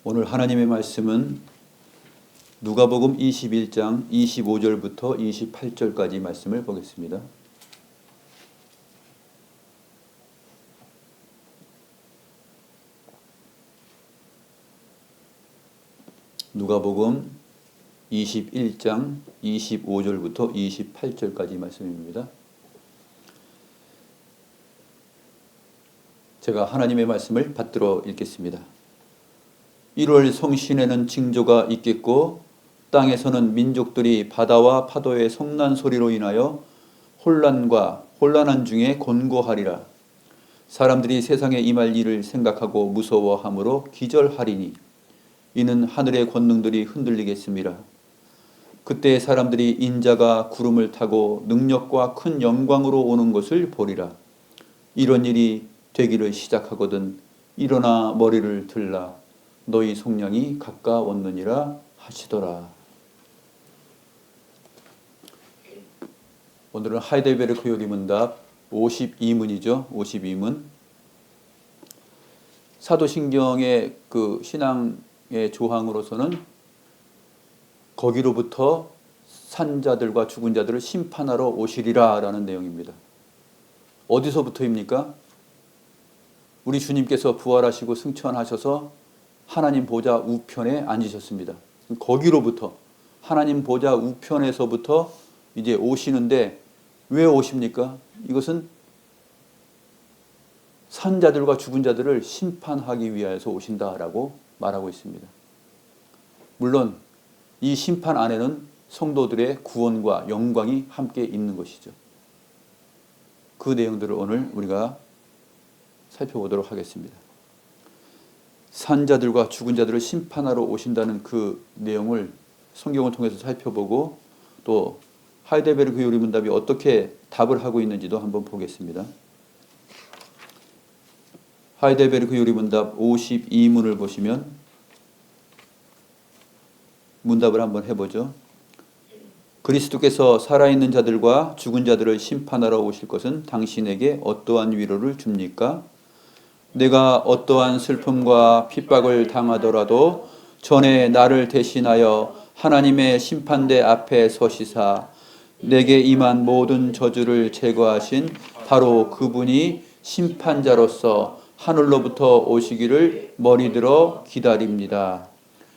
오늘 하나님의 말씀은 누가복음 21장 25절부터 28절까지 말씀을 보겠습니다. 누가복음 21장 25절부터 28절까지 말씀입니다. 제가 하나님의 말씀을 받들어 읽겠습니다. 1월 성신에는 징조가 있겠고 땅에서는 민족들이 바다와 파도의 성난 소리로 인하여 혼란한 중에 곤고하리라. 사람들이 세상에 임할 일을 생각하고 무서워함으로 기절하리니 이는 하늘의 권능들이 흔들리겠습니다. 그때 사람들이 인자가 구름을 타고 능력과 큰 영광으로 오는 것을 보리라. 이런 일이 되기를 시작하거든 일어나 머리를 들라. 너희 속량이 가까웠느니라 하시더라. 오늘은 하이델베르크 요리문답 52문이죠. 52문. 사도신경의 그 신앙의 조항으로서는 거기로부터 산자들과 죽은 자들을 심판하러 오시리라 라는 내용입니다. 어디서부터입니까? 우리 주님께서 부활하시고 승천하셔서 하나님 보좌 우편에 앉으셨습니다. 거기로부터 하나님 보좌 우편에서부터 이제 오시는데 왜 오십니까? 이것은 산자들과 죽은 자들을 심판하기 위하여서 오신다라고 말하고 있습니다. 물론 이 심판 안에는 성도들의 구원과 영광이 함께 있는 것이죠. 그 내용들을 오늘 우리가 살펴보도록 하겠습니다. 산자들과 죽은 자들을 심판하러 오신다는 그 내용을 성경을 통해서 살펴보고 또 하이델베르크 요리문답이 어떻게 답을 하고 있는지도 한번 보겠습니다. 하이델베르크 요리문답 52문을 보시면 문답을 한번 해보죠. 그리스도께서 살아있는 자들과 죽은 자들을 심판하러 오실 것은 당신에게 어떠한 위로를 줍니까? 내가 어떠한 슬픔과 핍박을 당하더라도 전에 나를 대신하여 하나님의 심판대 앞에 서시사 내게 임한 모든 저주를 제거하신 바로 그분이 심판자로서 하늘로부터 오시기를 머리들어 기다립니다.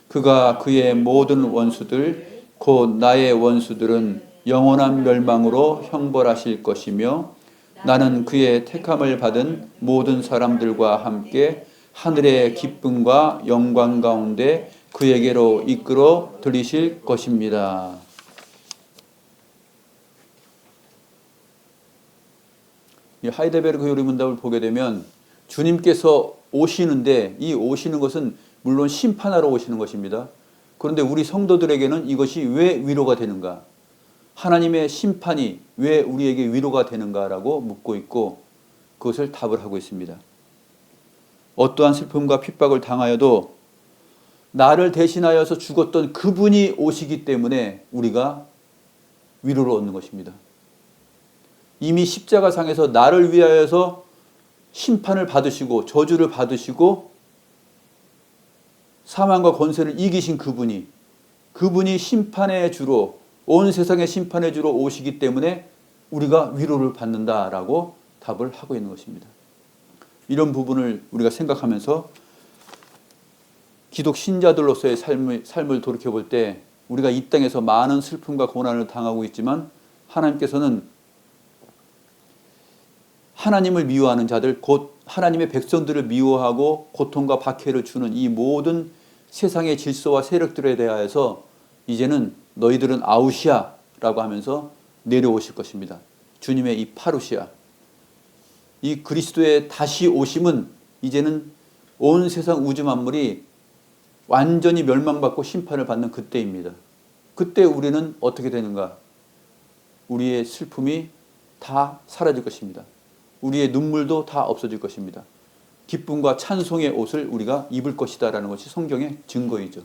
그가 그의 모든 원수들 곧 나의 원수들은 영원한 멸망으로 형벌하실 것이며 나는 그의 택함을 받은 모든 사람들과 함께 하늘의 기쁨과 영광 가운데 그에게로 이끌어 들이실 것입니다. 이 하이델베르크 요리문답을 보게 되면 주님께서 오시는데 이 오시는 것은 물론 심판하러 오시는 것입니다. 그런데 우리 성도들에게는 이것이 왜 위로가 되는가? 하나님의 심판이 왜 우리에게 위로가 되는가라고 묻고 있고 그것을 답을 하고 있습니다. 어떠한 슬픔과 핍박을 당하여도 나를 대신하여서 죽었던 그분이 오시기 때문에 우리가 위로를 얻는 것입니다. 이미 십자가상에서 나를 위하여서 심판을 받으시고 저주를 받으시고 사망과 권세를 이기신 그분이 심판의 주로 온 세상의 심판의 주로 오시기 때문에 우리가 위로를 받는다라고 답을 하고 있는 것입니다. 이런 부분을 우리가 생각하면서 기독 신자들로서의 삶을 돌이켜볼 때 우리가 이 땅에서 많은 슬픔과 고난을 당하고 있지만 하나님께서는 하나님을 미워하는 자들 곧 하나님의 백성들을 미워하고 고통과 박해를 주는 이 모든 세상의 질서와 세력들에 대하여서 이제는 너희들은 아웃이야 라고 하면서 내려오실 것입니다. 주님의 이 파루시아, 이 그리스도의 다시 오심은 이제는 온 세상 우주 만물이 완전히 멸망받고 심판을 받는 그때입니다. 그때 우리는 어떻게 되는가? 우리의 슬픔이 다 사라질 것입니다. 우리의 눈물도 다 없어질 것입니다. 기쁨과 찬송의 옷을 우리가 입을 것이다 라는 것이 성경의 증거이죠.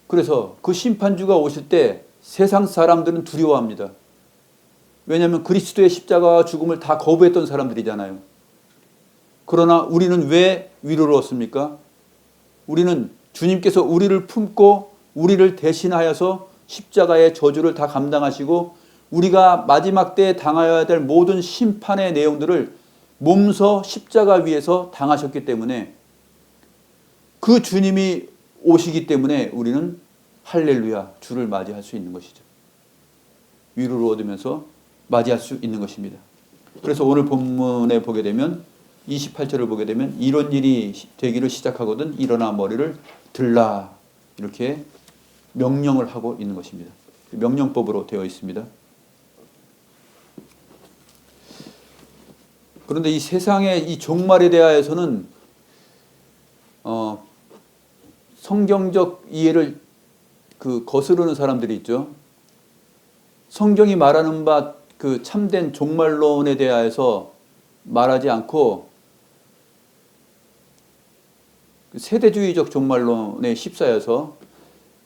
그래서 그 심판주가 오실 때 세상 사람들은 두려워합니다. 왜냐하면 그리스도의 십자가와 죽음을 다 거부했던 사람들이잖아요. 그러나 우리는 왜 위로를 얻습니까? 우리는 주님께서 우리를 품고 우리를 대신하여서 십자가의 저주를 다 감당하시고 우리가 마지막 때에 당하여야 될 모든 심판의 내용들을 몸서 십자가 위에서 당하셨기 때문에 그 주님이 오시기 때문에 우리는 할렐루야 주를 맞이할 수 있는 것이죠. 위로를 얻으면서 맞이할 수 있는 것입니다. 그래서 오늘 본문에 보게 되면 28절을 보게 되면 이런 일이 되기를 시작하거든 일어나 머리를 들라 이렇게 명령을 하고 있는 것입니다. 명령법으로 되어 있습니다. 그런데 이 세상의 이 종말에 대하여서는 성경적 이해를 거스르는 사람들이 있죠. 성경이 말하는 바 그 참된 종말론에 대하여서 말하지 않고 세대주의적 종말론에 휩싸여서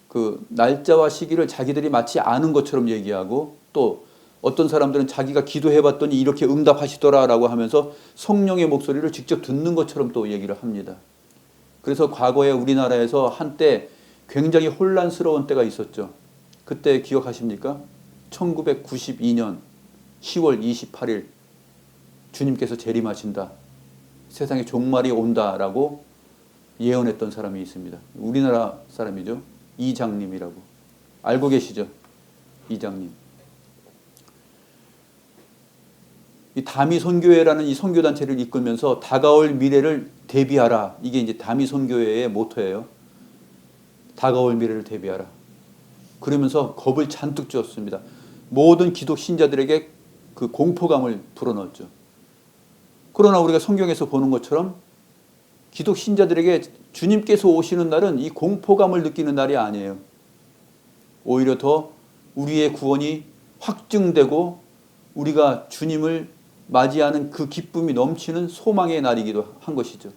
그 날짜와 시기를 자기들이 마치 아는 것처럼 얘기하고 또 어떤 사람들은 자기가 기도해봤더니 이렇게 응답하시더라라고 하면서 성령의 목소리를 직접 듣는 것처럼 또 얘기를 합니다. 그래서 과거에 우리나라에서 한때 굉장히 혼란스러운 때가 있었죠. 그때 기억하십니까? 1992년 10월 28일 주님께서 재림하신다. 세상에 종말이 온다라고 예언했던 사람이 있습니다. 우리나라 사람이죠. 이장님이라고. 알고 계시죠? 이장님. 이 다미선교회라는 이 선교단체를 이끌면서 다가올 미래를 대비하라. 이게 이제 다미선교회의 모토예요. 다가올 미래를 대비하라. 그러면서 겁을 잔뜩 주었습니다. 모든 기독 신자들에게 그 공포감을 불어넣었죠. 그러나 우리가 성경에서 보는 것처럼 기독 신자들에게 주님께서 오시는 날은 이 공포감을 느끼는 날이 아니에요. 오히려 더 우리의 구원이 확증되고 우리가 주님을 맞이하는 그 기쁨이 넘치는 소망의 날이기도 한 것이죠.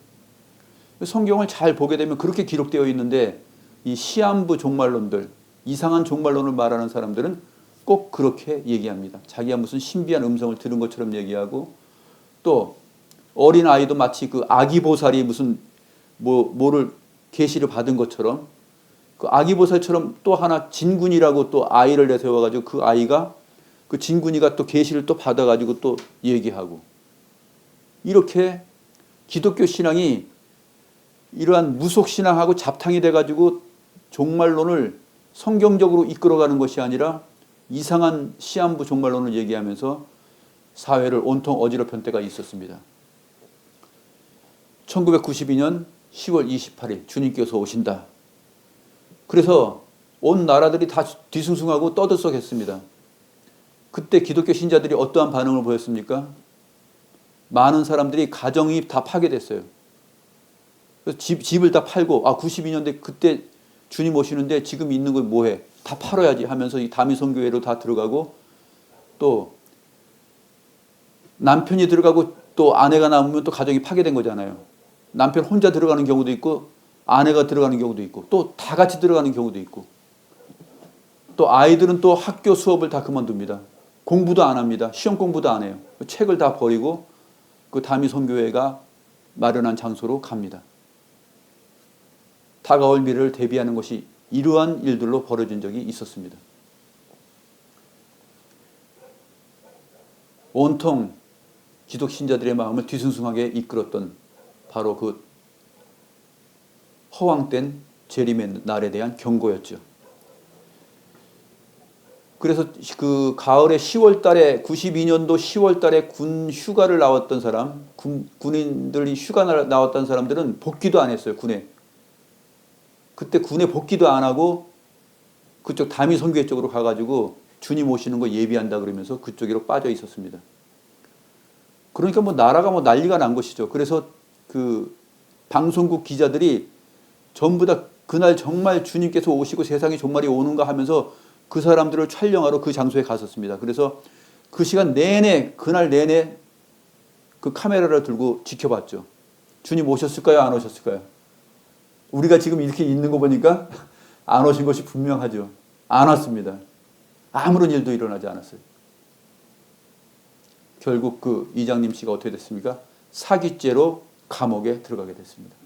성경을 잘 보게 되면 그렇게 기록되어 있는데 이 시한부 종말론들, 이상한 종말론을 말하는 사람들은 꼭 그렇게 얘기합니다. 자기가 무슨 신비한 음성을 들은 것처럼 얘기하고 또 어린 아이도 마치 그 아기보살이 무슨 뭐를 계시를 받은 것처럼 그 아기보살처럼 또 하나 진군이라고 또 아이를 내세워가지고 그 아이가 그 진군이가 또 계시를 또 받아가지고 또 얘기하고 이렇게 기독교 신앙이 이러한 무속 신앙하고 잡탕이 돼가지고 종말론을 성경적으로 이끌어가는 것이 아니라 이상한 시한부 종말론을 얘기하면서 사회를 온통 어지럽힌 때가 있었습니다. 1992년 10월 28일 주님께서 오신다. 그래서 온 나라들이 다 뒤숭숭하고 떠들썩했습니다. 그때 기독교 신자들이 어떠한 반응을 보였습니까? 많은 사람들이 가정이 다 파괴됐어요. 그래서 집을 다 팔고 92년대 그때 주님 오시는데 지금 있는 걸 뭐해? 다 팔아야지 하면서 이 다미선교회로 다 들어가고 또 남편이 들어가고 또 아내가 나오면 또 가정이 파괴된 거잖아요. 남편 혼자 들어가는 경우도 있고 아내가 들어가는 경우도 있고 또 다 같이 들어가는 경우도 있고 또 아이들은 또 학교 수업을 다 그만둡니다. 공부도 안 합니다. 시험 공부도 안 해요. 책을 다 버리고 그 다미선교회가 마련한 장소로 갑니다. 다가올 미래를 대비하는 것이 이러한 일들로 벌어진 적이 있었습니다. 온통 기독 신자들의 마음을 뒤숭숭하게 이끌었던 바로 그 허황된 재림의 날에 대한 경고였죠. 그래서 그 가을에 10월 달에 92년도 10월 달에 군 휴가를 나왔던 사람, 군인들이 휴가 나왔던 사람들은 복귀도 안 했어요, 군에. 그때 군에 복귀도 안 하고 그쪽 다미선교회 쪽으로 가가지고 주님 오시는 거 예비한다 그러면서 그쪽으로 빠져 있었습니다. 그러니까 나라가 난리가 난 것이죠. 그래서 그 방송국 기자들이 전부 다 그날 정말 주님께서 오시고 세상에 종말이 오는가 하면서 그 사람들을 촬영하러 그 장소에 갔었습니다. 그래서 그 시간 내내 그날 내내 그 카메라를 들고 지켜봤죠. 주님 오셨을까요? 안 오셨을까요? 우리가 지금 이렇게 있는 거 보니까 안 오신 것이 분명하죠. 안 왔습니다. 아무런 일도 일어나지 않았어요. 결국 그 이장님 씨가 어떻게 됐습니까? 사기죄로 감옥에 들어가게 됐습니다.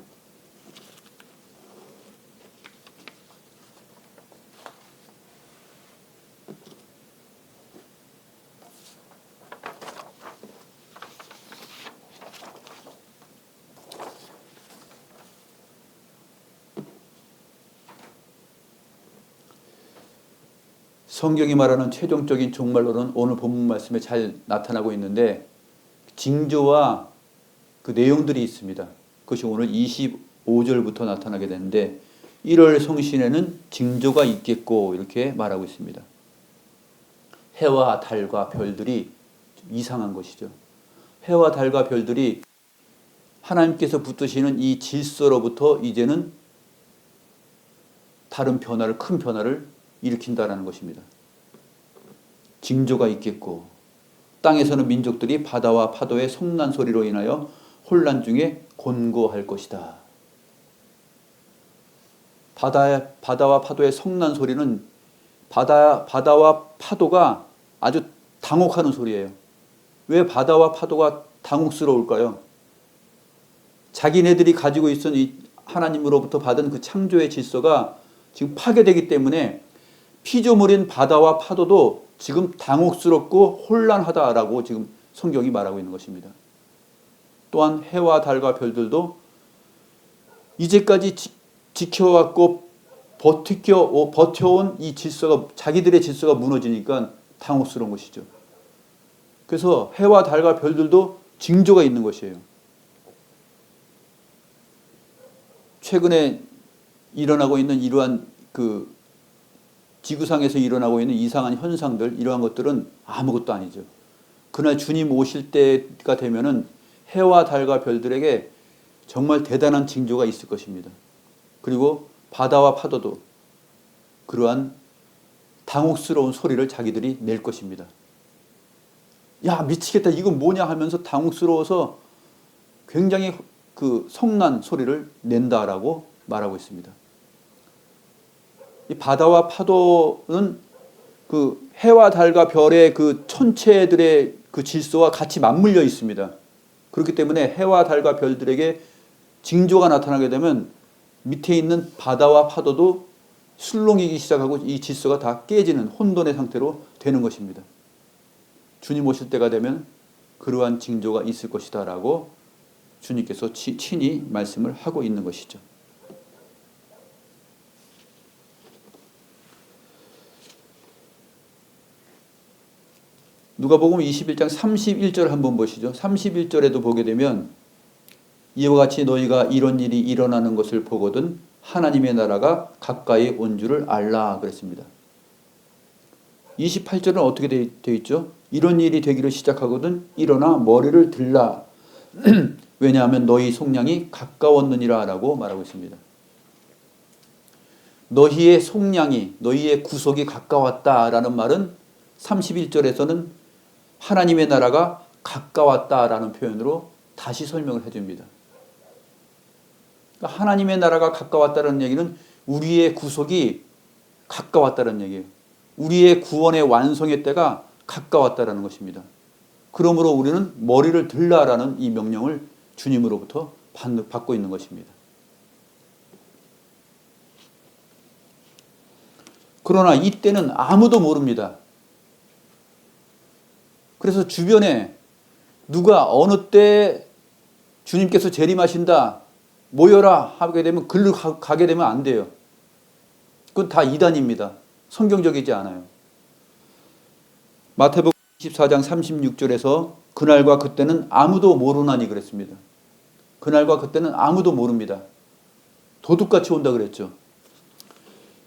성경이 말하는 최종적인 종말론은 오늘 본문 말씀에 잘 나타나고 있는데 징조와 그 내용들이 있습니다. 그것이 오늘 25절부터 나타나게 되는데 1월 성신에는 징조가 있겠고 이렇게 말하고 있습니다. 해와 달과 별들이 이상한 것이죠. 해와 달과 별들이 하나님께서 붙드시는 이 질서로부터 이제는 다른 변화를, 큰 변화를 일으킨다는 것입니다. 징조가 있겠고 땅에서는 민족들이 바다와 파도의 성난 소리로 인하여 혼란 중에 곤고할 것이다. 바다와 파도의 성난 소리는 바다와 파도가 아주 당혹하는 소리예요. 왜 바다와 파도가 당혹스러울까요? 자기네들이 가지고 있던 이 하나님으로부터 받은 그 창조의 질서가 지금 파괴되기 때문에 피조물인 바다와 파도도 지금 당혹스럽고 혼란하다라고 지금 성경이 말하고 있는 것입니다. 또한 해와 달과 별들도 이제까지 지켜왔고 버텨온 이 질서가, 자기들의 질서가 무너지니까 당혹스러운 것이죠. 그래서 해와 달과 별들도 징조가 있는 것이에요. 최근에 일어나고 있는 이러한 그 지구상에서 일어나고 있는 이상한 현상들, 이러한 것들은 아무것도 아니죠. 그날 주님 오실 때가 되면은 해와 달과 별들에게 정말 대단한 징조가 있을 것입니다. 그리고 바다와 파도도 그러한 당혹스러운 소리를 자기들이 낼 것입니다. 야, 미치겠다. 이건 뭐냐 하면서 당혹스러워서 굉장히 그 성난 소리를 낸다라고 말하고 있습니다. 이 바다와 파도는 그 해와 달과 별의 그 천체들의 그 질서와 같이 맞물려 있습니다. 그렇기 때문에 해와 달과 별들에게 징조가 나타나게 되면 밑에 있는 바다와 파도도 술렁이기 시작하고 이 질서가 다 깨지는 혼돈의 상태로 되는 것입니다. 주님 오실 때가 되면 그러한 징조가 있을 것이다 라고 주님께서 친히 말씀을 하고 있는 것이죠. 누가복음 21장 31절 한번 보시죠. 31절에도 보게 되면 이와 같이 너희가 이런 일이 일어나는 것을 보거든 하나님의 나라가 가까이 온 줄을 알라 그랬습니다. 28절은 어떻게 되어 있죠? 이런 일이 되기를 시작하거든 일어나 머리를 들라. 왜냐하면 너희 속량이 가까웠느니라 라고 말하고 있습니다. 너희의 속량이, 너희의 구속이 가까웠다라는 말은 31절에서는 하나님의 나라가 가까웠다라는 표현으로 다시 설명을 해줍니다. 그러니까 하나님의 나라가 가까웠다는 얘기는 우리의 구속이 가까웠다는 얘기예요. 우리의 구원의 완성의 때가 가까웠다는 것입니다. 그러므로 우리는 머리를 들라라는 이 명령을 주님으로부터 받고 있는 것입니다. 그러나 이때는 아무도 모릅니다. 그래서 주변에 누가 어느 때 주님께서 재림하신다, 모여라 하게 되면 글로 가게 되면 안 돼요. 그건 다 이단입니다. 성경적이지 않아요. 마태복음 24장 36절에서 그날과 그때는 아무도 모르나니 그랬습니다. 그날과 그때는 아무도 모릅니다. 도둑같이 온다 그랬죠.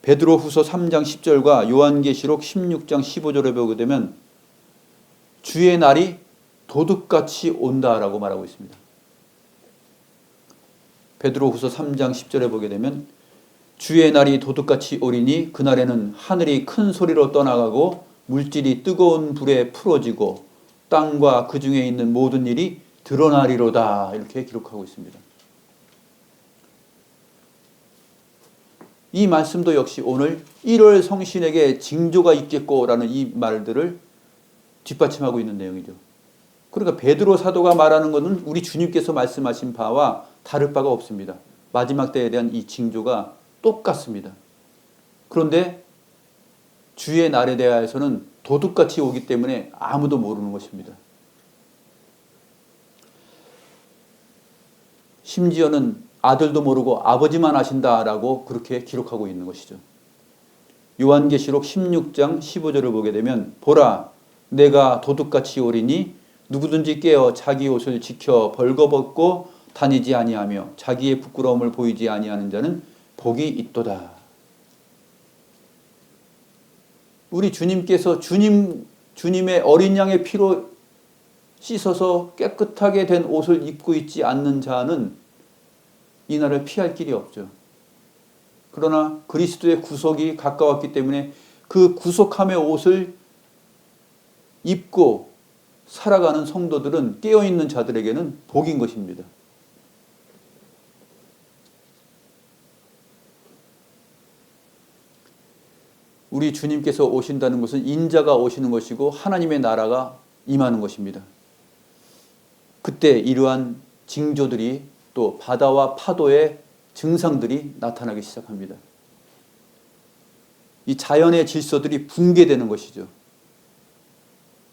베드로후서 3장 10절과 요한계시록 16장 15절에 보게 되면 주의 날이 도둑같이 온다라고 말하고 있습니다. 베드로후서 3장 10절에 보게 되면 주의 날이 도둑같이 오리니 그날에는 하늘이 큰 소리로 떠나가고 물질이 뜨거운 불에 풀어지고 땅과 그 중에 있는 모든 일이 드러나리로다 이렇게 기록하고 있습니다. 이 말씀도 역시 오늘 1월 성신에게 징조가 있겠고라는 이 말들을 뒷받침하고 있는 내용이죠. 그러니까 베드로 사도가 말하는 것은 우리 주님께서 말씀하신 바와 다를 바가 없습니다. 마지막 때에 대한 이 징조가 똑같습니다. 그런데 주의 날에 대하여서는 도둑같이 오기 때문에 아무도 모르는 것입니다. 심지어는 아들도 모르고 아버지만 아신다라고 그렇게 기록하고 있는 것이죠. 요한계시록 16장 15절을 보게 되면 보라 내가 도둑같이 오리니 누구든지 깨어 자기 옷을 지켜 벌거벗고 다니지 아니하며 자기의 부끄러움을 보이지 아니하는 자는 복이 있도다. 우리 주님께서 주님의 어린 양의 피로 씻어서 깨끗하게 된 옷을 입고 있지 않는 자는 이 날을 피할 길이 없죠. 그러나 그리스도의 구속이 가까웠기 때문에 그 구속함의 옷을 입고 살아가는 성도들은 깨어있는 자들에게는 복인 것입니다. 우리 주님께서 오신다는 것은 인자가 오시는 것이고 하나님의 나라가 임하는 것입니다. 그때 이러한 징조들이 또 바다와 파도의 증상들이 나타나기 시작합니다. 이 자연의 질서들이 붕괴되는 것이죠.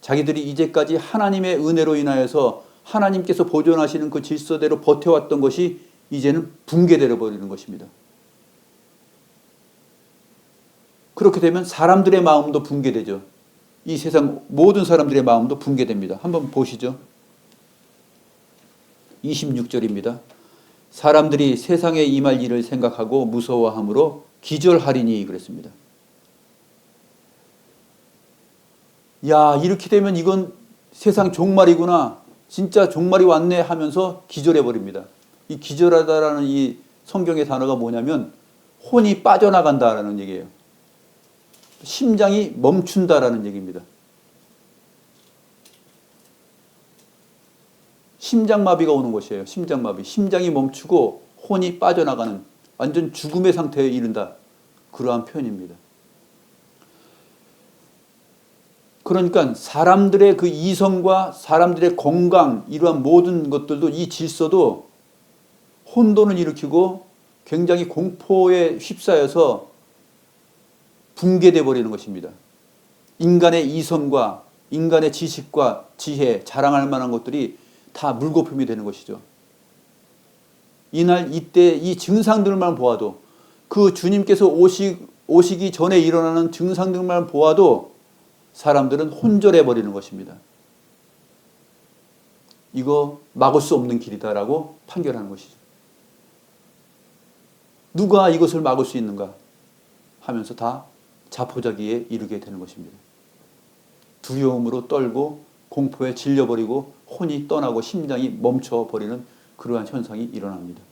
자기들이 이제까지 하나님의 은혜로 인하여서 하나님께서 보존하시는 그 질서대로 버텨왔던 것이 이제는 붕괴되어 버리는 것입니다. 그렇게 되면 사람들의 마음도 붕괴되죠. 이 세상 모든 사람들의 마음도 붕괴됩니다. 한번 보시죠. 26절입니다. 사람들이 세상에 임할 일을 생각하고 무서워함으로 기절하리니 그랬습니다. 야, 이렇게 되면 이건 세상 종말이구나. 진짜 종말이 왔네 하면서 기절해 버립니다. 이 기절하다라는 이 성경의 단어가 뭐냐면 혼이 빠져나간다라는 얘기예요. 심장이 멈춘다라는 얘기입니다. 심장마비가 오는 것이에요. 심장마비. 심장이 멈추고 혼이 빠져나가는 완전 죽음의 상태에 이른다. 그러한 표현입니다. 그러니까 사람들의 그 이성과 사람들의 건강 이러한 모든 것들도 이 질서도 혼돈을 일으키고 굉장히 공포에 휩싸여서 붕괴되어 버리는 것입니다. 인간의 이성과 인간의 지식과 지혜, 자랑할 만한 것들이 다 물거품이 되는 것이죠. 이날 이때 이 증상들만 보아도 그 주님께서 오시기 전에 일어나는 증상들만 보아도 사람들은 혼절해 버리는 것입니다. 이거 막을 수 없는 길이다라고 판결하는 것이죠. 누가 이것을 막을 수 있는가 하면서 다 자포자기에 이르게 되는 것입니다. 두려움으로 떨고 공포에 질려버리고 혼이 떠나고 심장이 멈춰버리는 그러한 현상이 일어납니다.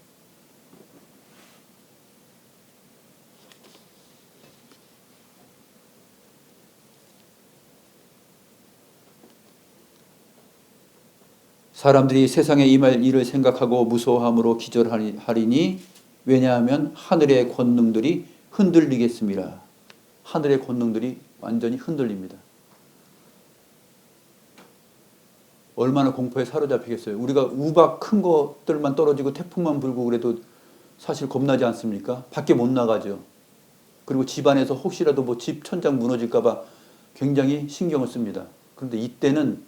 사람들이 세상에 임할 일을 생각하고 무서워함으로 기절하리니 왜냐하면 하늘의 권능들이 흔들리겠습니다. 하늘의 권능들이 완전히 흔들립니다. 얼마나 공포에 사로잡히겠어요. 우리가 우박 큰 것들만 떨어지고 태풍만 불고 그래도 사실 겁나지 않습니까? 밖에 못 나가죠. 그리고 집안에서 혹시라도 뭐 집 천장 무너질까 봐 굉장히 신경을 씁니다. 그런데 이때는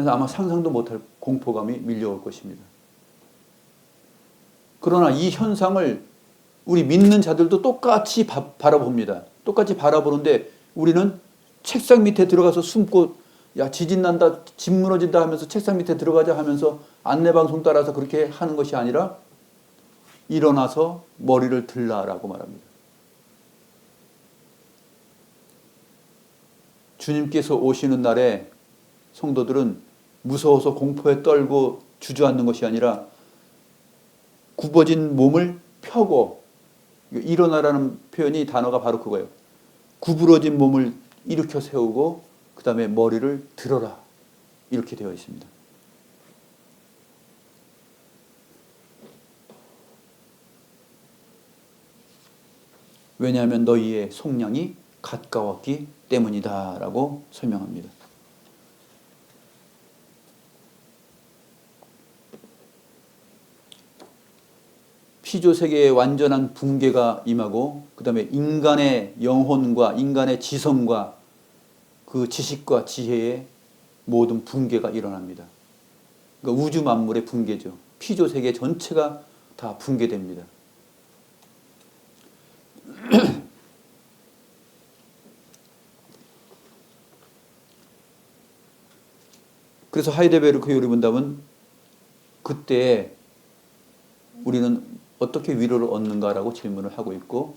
아마 상상도 못할 공포감이 밀려올 것입니다. 그러나 이 현상을 우리 믿는 자들도 똑같이 바라봅니다. 똑같이 바라보는데 우리는 책상 밑에 들어가서 숨고 야 지진 난다, 집 무너진다 하면서 책상 밑에 들어가자 하면서 안내방송 따라서 그렇게 하는 것이 아니라 일어나서 머리를 들라라고 말합니다. 주님께서 오시는 날에 성도들은 무서워서 공포에 떨고 주저앉는 것이 아니라 굽어진 몸을 펴고 일어나라는 표현이 단어가 바로 그거예요. 구부러진 몸을 일으켜 세우고 그 다음에 머리를 들어라 이렇게 되어 있습니다. 왜냐하면 너희의 속량이 가까웠기 때문이다 라고 설명합니다. 피조세계의 완전한 붕괴가 임하고 그 다음에 인간의 영혼과 인간의 지성과 그 지식과 지혜의 모든 붕괴가 일어납니다. 그러니까 우주 만물의 붕괴죠. 피조세계 전체가 다 붕괴됩니다. 그래서 하이델베르크 요리문답은 그때 우리는 어떻게 위로를 얻는가라고 질문을 하고 있고,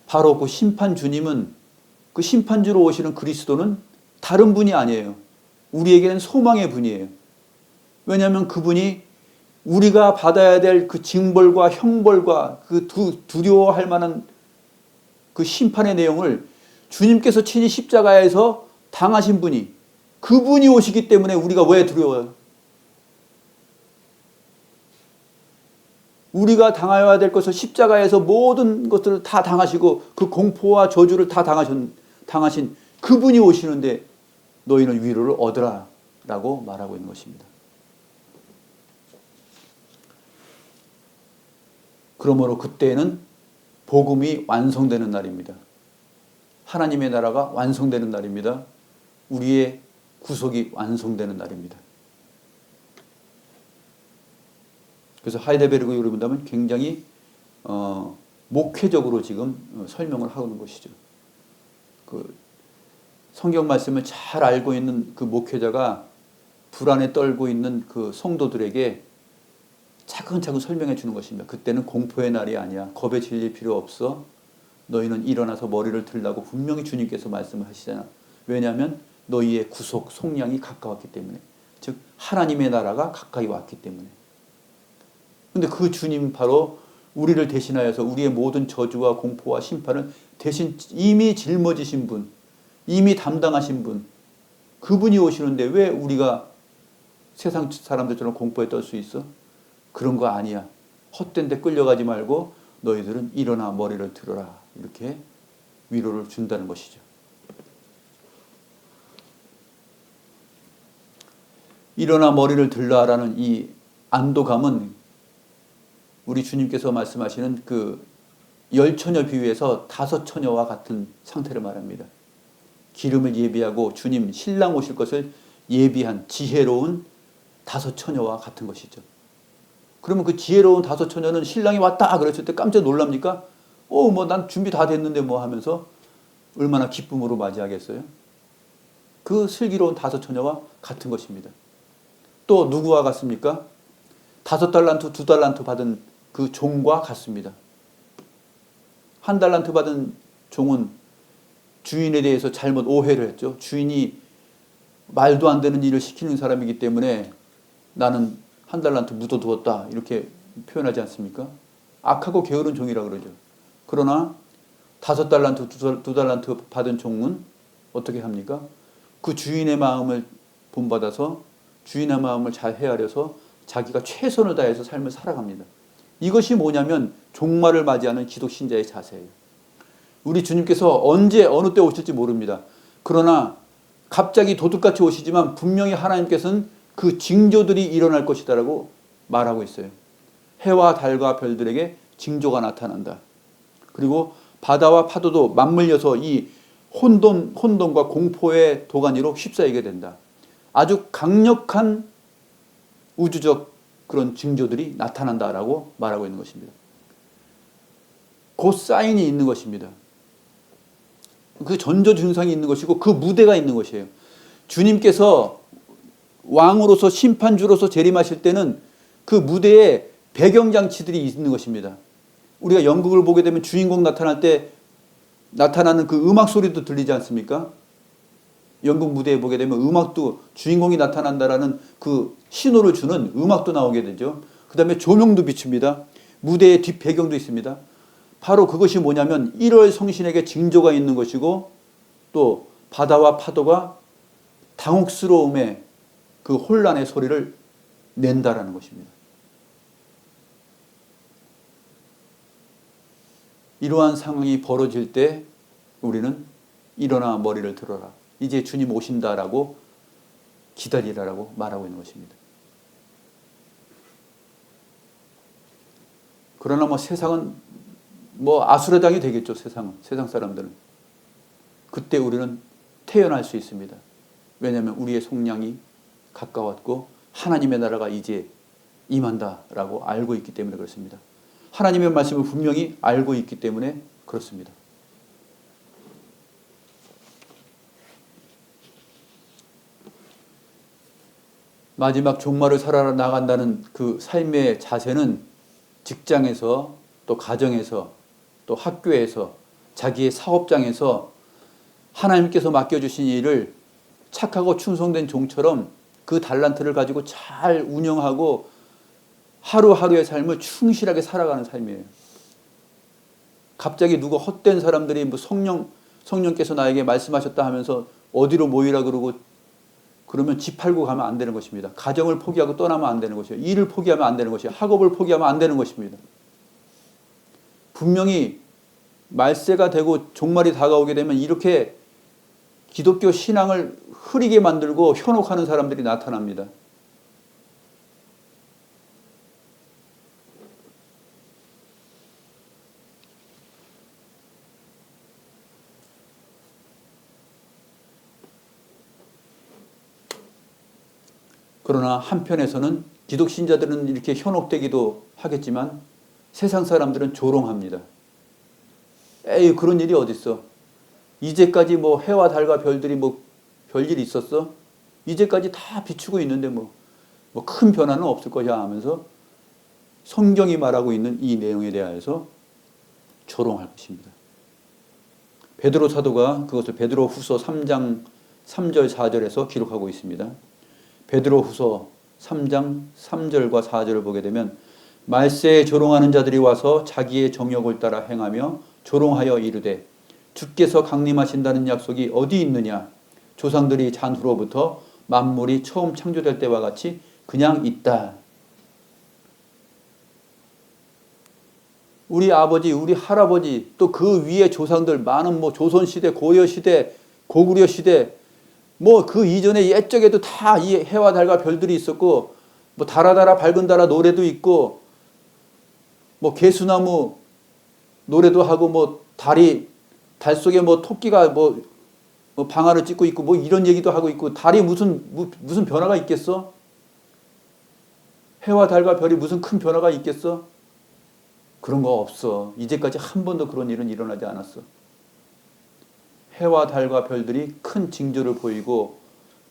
바로 그 심판 주님은, 그 심판주로 오시는 그리스도는 다른 분이 아니에요. 우리에게는 소망의 분이에요. 왜냐하면 그분이 우리가 받아야 될 그 징벌과 형벌과 그 두려워할 만한 그 심판의 내용을 주님께서 친히 십자가에서 당하신 분이, 그분이 오시기 때문에 우리가 왜 두려워요? 우리가 당해야 될 것을 십자가에서 모든 것들을 다 당하시고 그 공포와 저주를 다 당하신 그분이 오시는데 너희는 위로를 얻으라 라고 말하고 있는 것입니다. 그러므로 그때는 복음이 완성되는 날입니다. 하나님의 나라가 완성되는 날입니다. 우리의 구속이 완성되는 날입니다. 그래서 하이델베르크 요리문답은 굉장히 목회적으로 지금 설명을 하는 것이죠. 그 성경 말씀을 잘 알고 있는 그 목회자가 불안에 떨고 있는 그 성도들에게 차근차근 설명해 주는 것입니다. 그때는 공포의 날이 아니야. 겁에 질릴 필요 없어. 너희는 일어나서 머리를 들라고 분명히 주님께서 말씀을 하시잖아. 왜냐하면 너희의 구속, 속량이 가까웠기 때문에. 즉 하나님의 나라가 가까이 왔기 때문에. 근데 그 주님 바로 우리를 대신하여서 우리의 모든 저주와 공포와 심판을 대신 이미 짊어지신 분, 이미 담당하신 분, 그분이 오시는데 왜 우리가 세상 사람들처럼 공포에 떨 수 있어? 그런 거 아니야. 헛된 데 끌려가지 말고 너희들은 일어나 머리를 들어라. 이렇게 위로를 준다는 것이죠. 일어나 머리를 들라라는 이 안도감은 우리 주님께서 말씀하시는 그 10처녀 비유에서 5처녀와 같은 상태를 말합니다. 기름을 예비하고 주님 신랑 오실 것을 예비한 지혜로운 5처녀와 같은 것이죠. 그러면 그 지혜로운 5처녀는 신랑이 왔다 그랬을 때 깜짝 놀랍니까? 뭐 난 준비 다 됐는데 뭐 하면서 얼마나 기쁨으로 맞이하겠어요? 그 슬기로운 5처녀와 같은 것입니다. 또 누구와 같습니까? 5달란트, 2달란트 받은 그 종과 같습니다. 1달란트 받은 종은 주인에 대해서 잘못 오해를 했죠. 주인이 말도 안 되는 일을 시키는 사람이기 때문에 나는 1달란트 묻어두었다 이렇게 표현하지 않습니까? 악하고 게으른 종이라 그러죠. 그러나 5달란트, 2달란트 받은 종은 어떻게 합니까? 그 주인의 마음을 본받아서 주인의 마음을 잘 헤아려서 자기가 최선을 다해서 삶을 살아갑니다. 이것이 뭐냐면 종말을 맞이하는 기독신자의 자세예요. 우리 주님께서 언제 어느 때 오실지 모릅니다. 그러나 갑자기 도둑같이 오시지만 분명히 하나님께서는 그 징조들이 일어날 것이다라고 말하고 있어요. 해와 달과 별들에게 징조가 나타난다. 그리고 바다와 파도도 맞물려서 이 혼돈과 공포의 도가니로 휩싸이게 된다. 아주 강력한 우주적 그런 징조들이 나타난다라고 말하고 있는 것입니다. 그 사인이 있는 것입니다. 그 전조 증상이 있는 것이고 그 무대가 있는 것이에요. 주님께서 왕으로서 심판주로서 재림하실 때는 그 무대에 배경장치들이 있는 것입니다. 우리가 연극을 보게 되면 주인공 나타날 때 나타나는 그 음악 소리도 들리지 않습니까? 연극 무대에 보게 되면 음악도 주인공이 나타난다라는 그 신호를 주는 음악도 나오게 되죠. 그 다음에 조명도 비춥니다. 무대의 뒷 배경도 있습니다. 바로 그것이 뭐냐면 1월 성신에게 징조가 있는 것이고 또 바다와 파도가 당혹스러움의 그 혼란의 소리를 낸다라는 것입니다. 이러한 상황이 벌어질 때 우리는 일어나 머리를 들어라. 이제 주님 오신다라고 기다리라라고 말하고 있는 것입니다. 그러나 뭐 세상은 뭐 아수라장이 되겠죠. 세상 사람들은. 그때 우리는 태어날 수 있습니다. 왜냐하면 우리의 속량이 가까웠고 하나님의 나라가 이제 임한다라고 알고 있기 때문에 그렇습니다. 하나님의 말씀을 분명히 알고 있기 때문에 그렇습니다. 마지막 종말을 살아 나간다는 그 삶의 자세는 직장에서 또 가정에서 또 학교에서 자기의 사업장에서 하나님께서 맡겨주신 일을 착하고 충성된 종처럼 그 달란트를 가지고 잘 운영하고 하루하루의 삶을 충실하게 살아가는 삶이에요. 갑자기 누구 헛된 사람들이 뭐 성령께서 나에게 말씀하셨다 하면서 어디로 모이라 그러고 그러면 집 팔고 가면 안 되는 것입니다. 가정을 포기하고 떠나면 안 되는 것이에요. 일을 포기하면 안 되는 것이에요. 학업을 포기하면 안 되는 것입니다. 분명히 말세가 되고 종말이 다가오게 되면 이렇게 기독교 신앙을 흐리게 만들고 현혹하는 사람들이 나타납니다. 그러나 한편에서는 기독 신자들은 이렇게 현혹되기도 하겠지만 세상 사람들은 조롱합니다. 에이, 그런 일이 어딨어? 이제까지 뭐 해와 달과 별들이 뭐 별일이 있었어? 이제까지 다 비추고 있는데 뭐 큰 변화는 없을 것이야 하면서 성경이 말하고 있는 이 내용에 대하여서 조롱할 것입니다. 베드로 사도가 그것을 베드로 후서 3장 3절 4절에서 기록하고 있습니다. 베드로 후서 3장 3절과 4절을 보게 되면 말세에 조롱하는 자들이 와서 자기의 정욕을 따라 행하며 조롱하여 이르되 주께서 강림하신다는 약속이 어디 있느냐? 조상들이 잔 후로부터 만물이 처음 창조될 때와 같이 그냥 있다. 우리 아버지, 우리 할아버지, 또 그 위에 조상들 많은 뭐 조선시대, 고려시대, 고구려시대, 뭐 그 이전에 옛적에도 다 이 해와 달과 별들이 있었고, 뭐 달아달아 밝은 달아 노래도 있고, 뭐 개수나무 노래도 하고, 뭐 달 속에 뭐 토끼가 뭐 방아를 찢고 있고, 뭐 이런 얘기도 하고 있고, 달이 무슨 변화가 있겠어? 해와 달과 별이 무슨 큰 변화가 있겠어? 그런 거 없어. 이제까지 한 번도 그런 일은 일어나지 않았어. 해와 달과 별들이 큰 징조를 보이고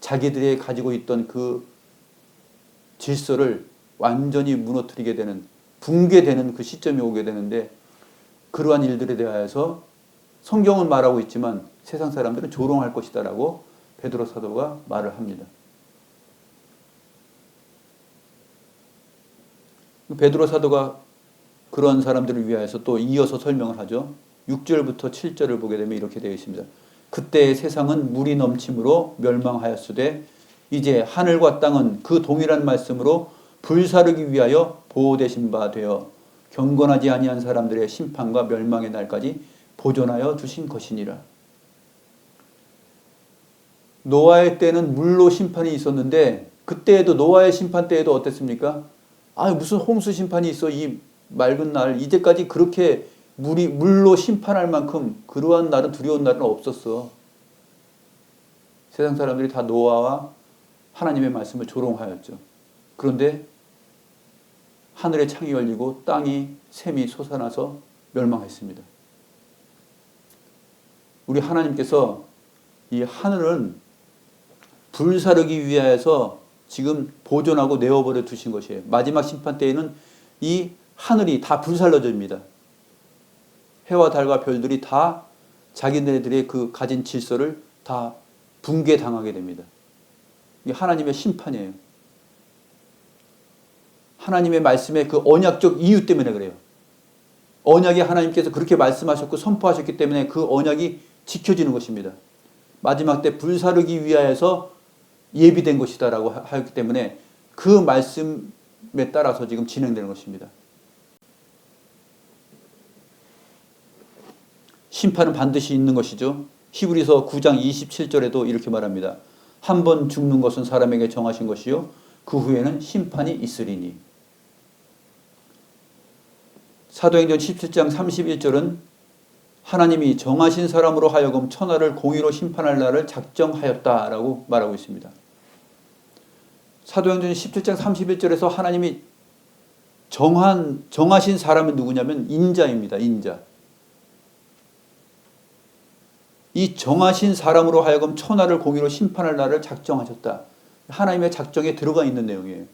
자기들이 가지고 있던 그 질서를 완전히 무너뜨리게 되는, 붕괴되는 그 시점이 오게 되는데, 그러한 일들에 대하여서 성경은 말하고 있지만 세상 사람들은 조롱할 것이다 라고 베드로 사도가 말을 합니다. 베드로 사도가 그런 사람들을 위하여서 또 이어서 설명을 하죠. 6절부터 7절을 보게 되면 이렇게 되어 있습니다. 그때의 세상은 물이 넘침으로 멸망하였으되 이제 하늘과 땅은 그 동일한 말씀으로 불사르기 위하여 보호되신 바 되어 경건하지 아니한 사람들의 심판과 멸망의 날까지 보존하여 두신 것이니라. 노아의 때는 물로 심판이 있었는데 그때에도, 노아의 심판 때에도 어땠습니까? 무슨 홍수 심판이 있어, 이 맑은 날. 이제까지 그렇게 물로 심판할 만큼 그러한 날은, 두려운 날은 없었어. 세상 사람들이 다 노아와 하나님의 말씀을 조롱하였죠. 그런데 하늘의 창이 열리고 땅이 샘이 솟아나서 멸망했습니다. 우리 하나님께서 이 하늘은 불사르기 위하여서 지금 보존하고 내어버려 두신 것이에요. 마지막 심판 때에는 이 하늘이 다 불살라집니다. 해와 달과 별들이 다 자기네들의 그 가진 질서를 다 붕괴당하게 됩니다. 이게 하나님의 심판이에요. 하나님의 말씀의 그 언약적 이유 때문에 그래요. 언약이 하나님께서 그렇게 말씀하셨고 선포하셨기 때문에 그 언약이 지켜지는 것입니다. 마지막 때 불사르기 위하여서 예비된 것이다라고 하였기 때문에 그 말씀에 따라서 지금 진행되는 것입니다. 심판은 반드시 있는 것이죠. 히브리서 9장 27절에도 이렇게 말합니다. 한 번 죽는 것은 사람에게 정하신 것이요 그 후에는 심판이 있으리니. 사도행전 17장 31절은 하나님이 정하신 사람으로 하여금 천하를 공의로 심판할 날을 작정하였다라고 말하고 있습니다. 사도행전 17장 31절에서 하나님이 정하신 사람은 누구냐면 인자입니다. 인자. 이 정하신 사람으로 하여금 천하를 공의로 심판할 날을 작정하셨다. 하나님의 작정에 들어가 있는 내용이에요.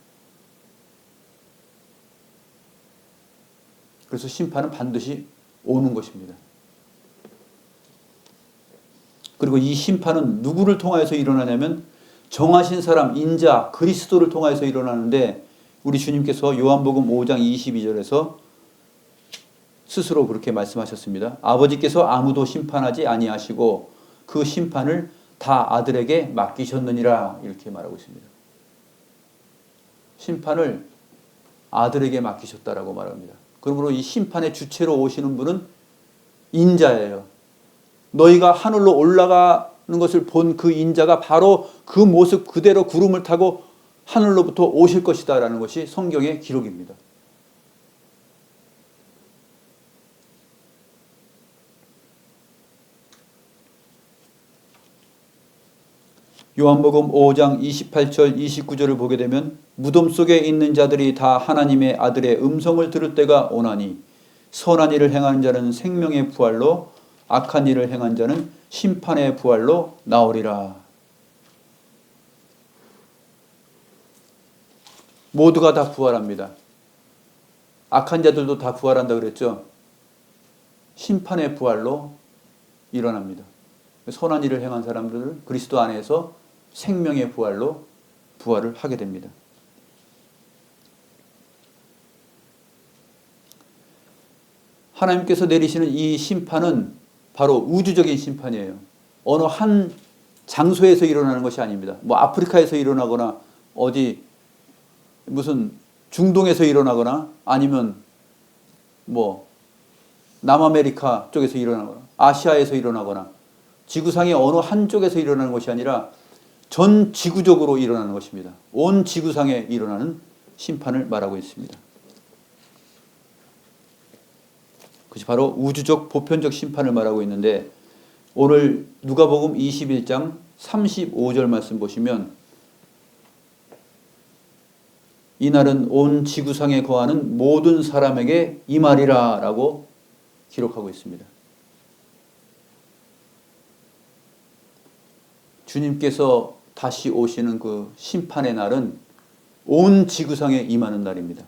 그래서 심판은 반드시 오는 것입니다. 그리고 이 심판은 누구를 통하여서 일어나냐면 정하신 사람, 인자, 그리스도를 통하여서 일어나는데 우리 주님께서 요한복음 5장 22절에서 스스로 그렇게 말씀하셨습니다. 아버지께서 아무도 심판하지 아니하시고 그 심판을 다 아들에게 맡기셨느니라 이렇게 말하고 있습니다. 심판을 아들에게 맡기셨다라고 말합니다. 그러므로 이 심판의 주체로 오시는 분은 인자예요. 너희가 하늘로 올라가는 것을 본 그 인자가 바로 그 모습 그대로 구름을 타고 하늘로부터 오실 것이다 라는 것이 성경의 기록입니다. 요한복음 5장 28절 29절을 보게 되면 무덤 속에 있는 자들이 다 하나님의 아들의 음성을 들을 때가 오나니 선한 일을 행하는 자는 생명의 부활로 악한 일을 행한 자는 심판의 부활로 나오리라. 모두가 다 부활합니다. 악한 자들도 다 부활한다 그랬죠. 심판의 부활로 일어납니다. 선한 일을 행한 사람들은 그리스도 안에서 생명의 부활로 부활을 하게 됩니다. 하나님께서 내리시는 이 심판은 바로 우주적인 심판이에요. 어느 한 장소에서 일어나는 것이 아닙니다. 뭐 아프리카에서 일어나거나 어디 무슨 중동에서 일어나거나 아니면 뭐 남아메리카 쪽에서 일어나거나 아시아에서 일어나거나 지구상의 어느 한쪽에서 일어나는 것이 아니라 전 지구적으로 일어나는 것입니다. 온 지구상에 일어나는 심판을 말하고 있습니다. 그것이 바로 우주적 보편적 심판을 말하고 있는데 오늘 누가복음 21장 35절 말씀 보시면 이날은 온 지구상에 거하는 모든 사람에게 임하리라 라고 기록하고 있습니다. 주님께서 다시 오시는 그 심판의 날은 온 지구상에 임하는 날입니다.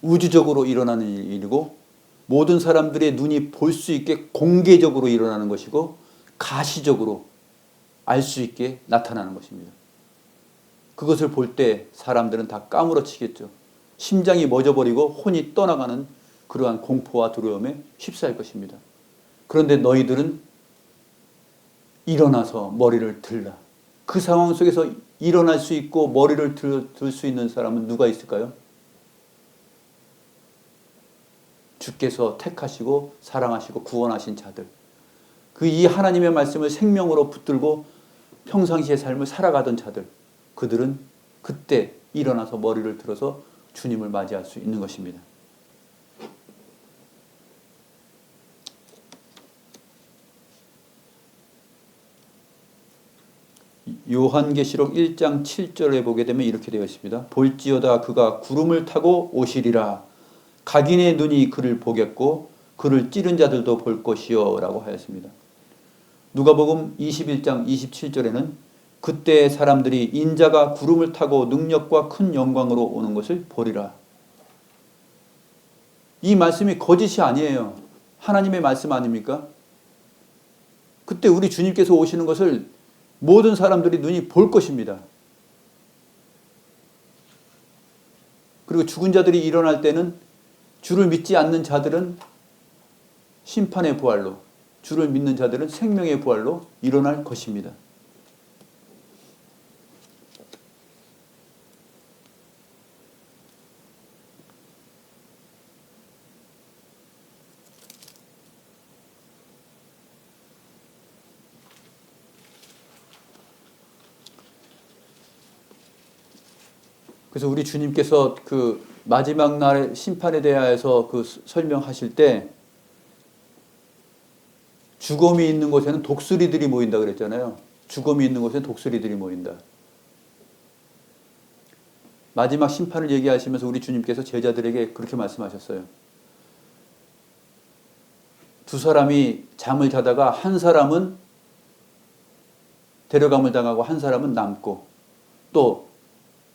우주적으로 일어나는 일이고 모든 사람들의 눈이 볼 수 있게 공개적으로 일어나는 것이고 가시적으로 알 수 있게 나타나는 것입니다. 그것을 볼 때 사람들은 다 까무러치겠죠. 심장이 멎어버리고 혼이 떠나가는 그러한 공포와 두려움에 휩싸일 것입니다. 그런데 너희들은 일어나서 머리를 들라. 그 상황 속에서 일어날 수 있고 머리를 들 수 있는 사람은 누가 있을까요? 주께서 택하시고 사랑하시고 구원하신 자들. 그 이 하나님의 말씀을 생명으로 붙들고 평상시의 삶을 살아가던 자들. 그들은 그때 일어나서 머리를 들어서 주님을 맞이할 수 있는 것입니다. 요한계시록 1장 7절에 보게 되면 이렇게 되어 있습니다. 볼지어다 그가 구름을 타고 오시리라. 각인의 눈이 그를 보겠고 그를 찌른 자들도 볼 것이요 라고 하였습니다. 누가복음 21장 27절에는 그때 사람들이 인자가 구름을 타고 능력과 큰 영광으로 오는 것을 보리라. 이 말씀이 거짓이 아니에요. 하나님의 말씀 아닙니까? 그때 우리 주님께서 오시는 것을 모든 사람들이 눈이 볼 것입니다. 그리고 죽은 자들이 일어날 때는 주를 믿지 않는 자들은 심판의 부활로, 주를 믿는 자들은 생명의 부활로 일어날 것입니다. 그래서 우리 주님께서 그 마지막 날의 심판에 대하여서 그 설명하실 때 죽음이 있는 곳에는 독수리들이 모인다 그랬잖아요. 죽음이 있는 곳에는 독수리들이 모인다. 마지막 심판을 얘기하시면서 우리 주님께서 제자들에게 그렇게 말씀하셨어요. 두 사람이 잠을 자다가 한 사람은 데려감을 당하고 한 사람은 남고, 또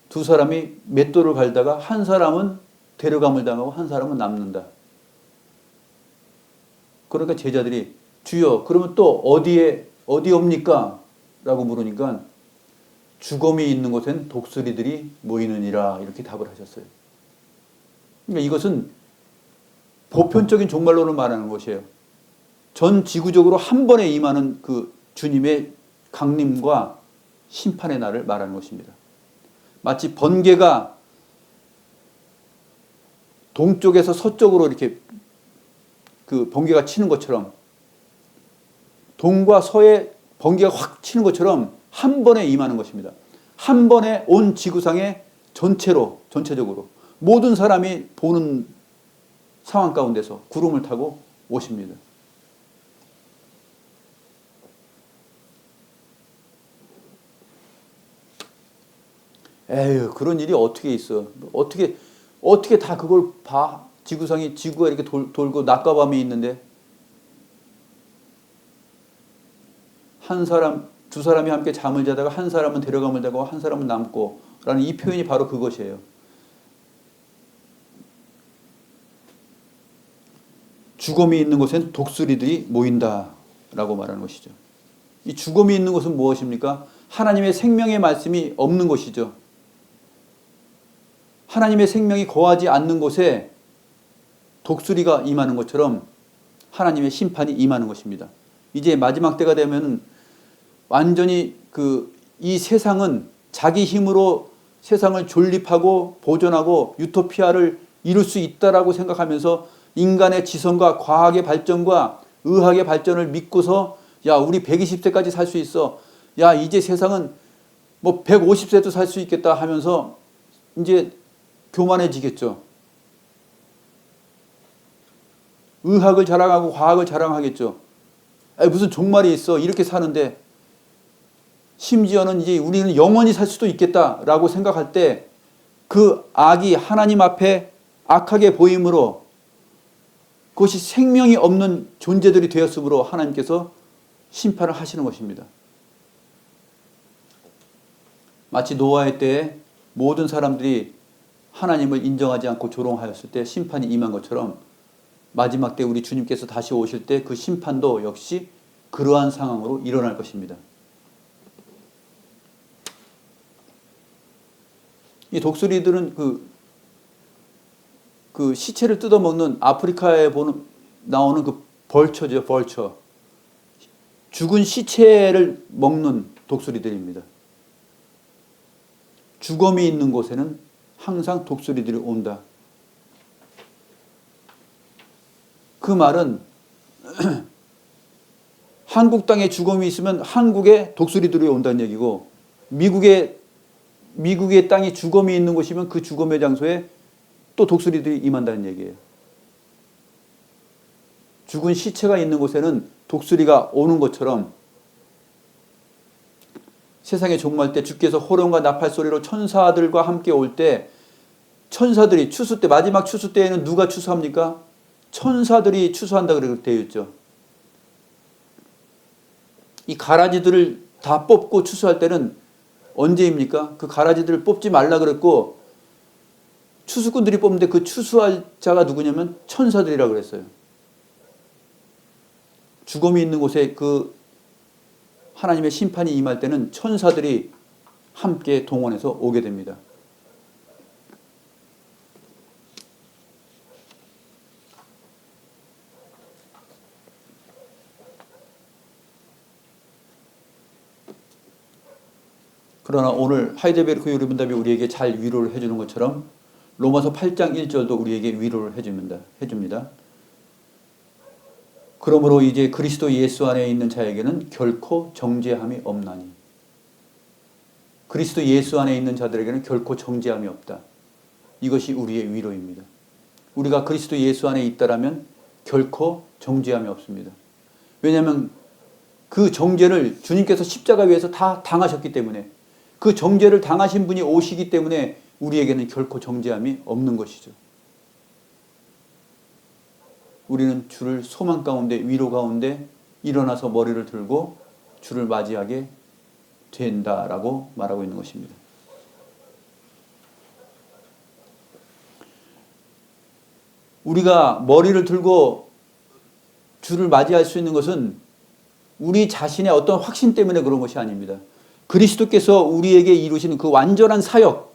두 사람이 맷돌을 갈다가 한 사람은 데려감을 당하고 한 사람은 남는다. 그러니까 제자들이 주여 그러면 또 어디 옵니까? 라고 물으니까 죽음이 있는 곳엔 독수리들이 모이느니라 이렇게 답을 하셨어요. 그러니까 이것은 보편적인 종말론을 말하는 것이에요. 전 지구적으로 한 번에 임하는 그 주님의 강림과 심판의 날을 말하는 것입니다. 마치 번개가 동쪽에서 서쪽으로 이렇게 그 번개가 치는 것처럼, 동과 서에 번개가 확 치는 것처럼 한 번에 임하는 것입니다. 한 번에 온 지구상에 전체적으로 모든 사람이 보는 상황 가운데서 구름을 타고 오십니다. 에휴, 그런 일이 어떻게 있어? 어떻게 다 그걸 봐? 지구가 이렇게 돌고 낮과 밤이 있는데 두 사람이 함께 잠을 자다가 한 사람은 데려감을 당하고 한 사람은 남고 라는 이 표현이 바로 그것이에요. 죽음이 있는 곳엔 독수리들이 모인다라고 말하는 것이죠. 이 죽음이 있는 곳은 무엇입니까? 하나님의 생명의 말씀이 없는 곳이죠. 하나님의 생명이 거하지 않는 곳에 독수리가 임하는 것처럼 하나님의 심판이 임하는 것입니다. 이제 마지막 때가 되면 완전히 이 세상은 자기 힘으로 세상을 존립하고 보존하고 유토피아를 이룰 수 있다라고 생각하면서 인간의 지성과 과학의 발전과 의학의 발전을 믿고서 야, 우리 120세까지 살 수 있어. 야, 이제 세상은 뭐 150세도 살 수 있겠다 하면서 이제 교만해지겠죠. 의학을 자랑하고 과학을 자랑하겠죠. 무슨 종말이 있어. 이렇게 사는데 심지어는 이제 우리는 영원히 살 수도 있겠다라고 생각할 때 그 악이 하나님 앞에 악하게 보임으로 그것이 생명이 없는 존재들이 되었으므로 하나님께서 심판을 하시는 것입니다. 마치 노아의 때에 모든 사람들이 하나님을 인정하지 않고 조롱하였을 때 심판이 임한 것처럼 마지막 때 우리 주님께서 다시 오실 때 그 심판도 역시 그러한 상황으로 일어날 것입니다. 이 독수리들은 그 시체를 뜯어먹는 아프리카에 나오는 그 벌처죠, 벌처. 죽은 시체를 먹는 독수리들입니다. 죽음이 있는 곳에는 항상 독수리들이 온다. 그 말은 한국 땅에 죽음이 있으면 한국에 독수리들이 온다는 얘기고, 미국의 땅이 죽음이 있는 곳이면 그 죽음의 장소에 또 독수리들이 임한다는 얘기예요. 죽은 시체가 있는 곳에는 독수리가 오는 것처럼 세상의 종말 때 주께서 호령과 나팔 소리로 천사들과 함께 올 때, 천사들이 추수 때, 마지막 추수 때에는 누가 추수합니까? 천사들이 추수한다 그렇게 되어 있죠. 이 가라지들을 다 뽑고 추수할 때는 언제입니까? 그 가라지들을 뽑지 말라 그랬고 추수꾼들이 뽑는데 그 추수할 자가 누구냐면 천사들이라고 그랬어요. 죽음이 있는 곳에 그 하나님의 심판이 임할 때는 천사들이 함께 동원해서 오게 됩니다. 그러나 오늘 하이델베르크 요리문답이 우리에게 잘 위로를 해주는 것처럼 로마서 8장 1절도 우리에게 위로를 해줍니다. 그러므로 이제 그리스도 예수 안에 있는 자에게는 결코 정죄함이 없나니. 그리스도 예수 안에 있는 자들에게는 결코 정죄함이 없다. 이것이 우리의 위로입니다. 우리가 그리스도 예수 안에 있다라면 결코 정죄함이 없습니다. 왜냐하면 그 정죄를 주님께서 십자가 위에서 다 당하셨기 때문에, 그 정죄를 당하신 분이 오시기 때문에 우리에게는 결코 정죄함이 없는 것이죠. 우리는 주를 소망 가운데, 위로 가운데 일어나서 머리를 들고 주를 맞이하게 된다라고 말하고 있는 것입니다. 우리가 머리를 들고 주를 맞이할 수 있는 것은 우리 자신의 어떤 확신 때문에 그런 것이 아닙니다. 그리스도께서 우리에게 이루시는 그 완전한 사역,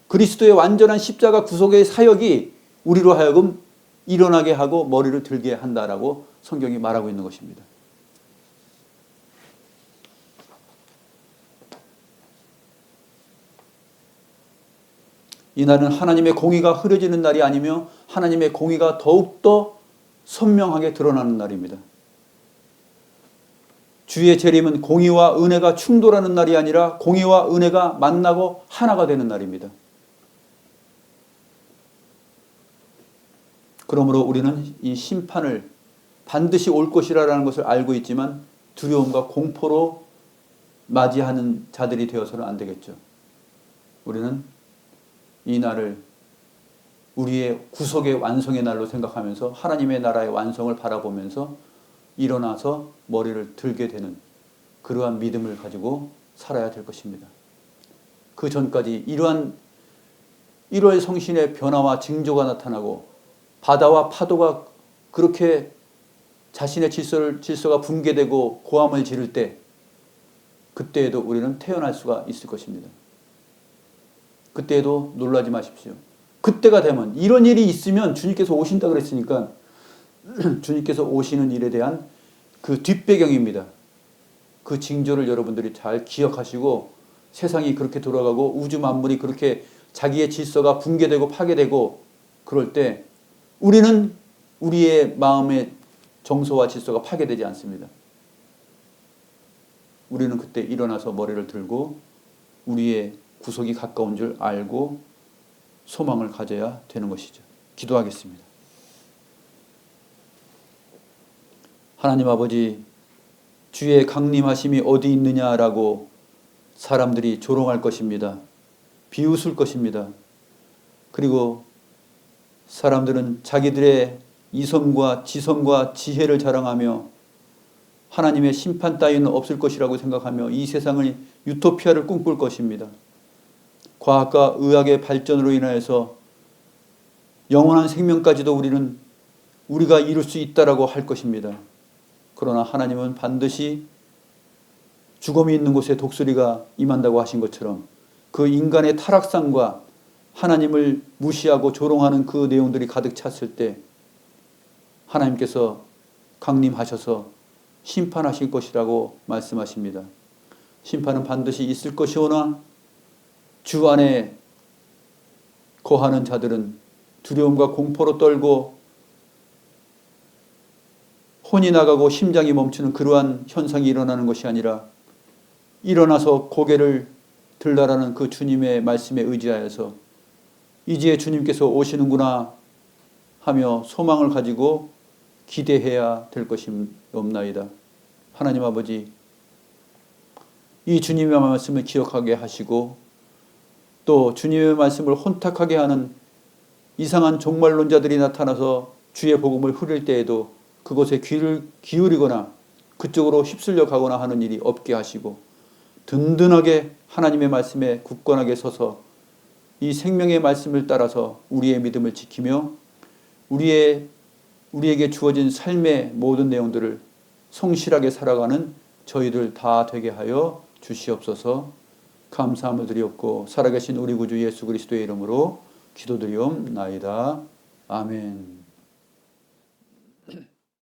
그리스도의 완전한 십자가 구속의 사역이 우리로 하여금 일어나게 하고 머리를 들게 한다라고 성경이 말하고 있는 것입니다. 이날은 하나님의 공의가 흐려지는 날이 아니며 하나님의 공의가 더욱더 선명하게 드러나는 날입니다. 주의 재림은 공의와 은혜가 충돌하는 날이 아니라 공의와 은혜가 만나고 하나가 되는 날입니다. 그러므로 우리는 이 심판을 반드시 올 것이라는 것을 알고 있지만 두려움과 공포로 맞이하는 자들이 되어서는 안 되겠죠. 우리는 이 날을 우리의 구속의 완성의 날로 생각하면서 하나님의 나라의 완성을 바라보면서 일어나서 머리를 들게 되는 그러한 믿음을 가지고 살아야 될 것입니다. 그 전까지 이러한 1월 성신의 변화와 징조가 나타나고 바다와 파도가 그렇게 자신의 질서가 붕괴되고 고함을 지를 때 그때에도 우리는 태어날 수가 있을 것입니다. 그때에도 놀라지 마십시오. 그때가 되면 이런 일이 있으면 주님께서 오신다 그랬으니까 주님께서 오시는 일에 대한 그 뒷배경입니다. 그 징조를 여러분들이 잘 기억하시고 세상이 그렇게 돌아가고 우주 만물이 그렇게 자기의 질서가 붕괴되고 파괴되고 그럴 때 우리는 우리의 마음의 정서와 질서가 파괴되지 않습니다. 우리는 그때 일어나서 머리를 들고 우리의 구속이 가까운 줄 알고 소망을 가져야 되는 것이죠. 기도하겠습니다. 하나님 아버지, 주의 강림하심이 어디 있느냐라고 사람들이 조롱할 것입니다. 비웃을 것입니다. 그리고 사람들은 자기들의 이성과 지성과 지혜를 자랑하며 하나님의 심판 따위는 없을 것이라고 생각하며 이 세상을 유토피아를 꿈꿀 것입니다. 과학과 의학의 발전으로 인하여서 영원한 생명까지도 우리가 이룰 수 있다라고 할 것입니다. 그러나 하나님은 반드시 죽음이 있는 곳에 독수리가 임한다고 하신 것처럼 그 인간의 타락상과 하나님을 무시하고 조롱하는 그 내용들이 가득 찼을 때 하나님께서 강림하셔서 심판하실 것이라고 말씀하십니다. 심판은 반드시 있을 것이오나 주 안에 거하는 자들은 두려움과 공포로 떨고 혼이 나가고 심장이 멈추는 그러한 현상이 일어나는 것이 아니라 일어나서 고개를 들라라는 그 주님의 말씀에 의지하여서 이제 주님께서 오시는구나 하며 소망을 가지고 기대해야 될 것이옵나이다. 하나님 아버지, 이 주님의 말씀을 기억하게 하시고 또 주님의 말씀을 혼탁하게 하는 이상한 종말론자들이 나타나서 주의 복음을 흐릴 때에도 그것에 귀를 기울이거나 그쪽으로 휩쓸려 가거나 하는 일이 없게 하시고 든든하게 하나님의 말씀에 굳건하게 서서 이 생명의 말씀을 따라서 우리의 믿음을 지키며 우리에게 주어진 삶의 모든 내용들을 성실하게 살아가는 저희들 다 되게 하여 주시옵소서. 감사함을 드리옵고 살아계신 우리 구주 예수 그리스도의 이름으로 기도드리옵나이다. 아멘.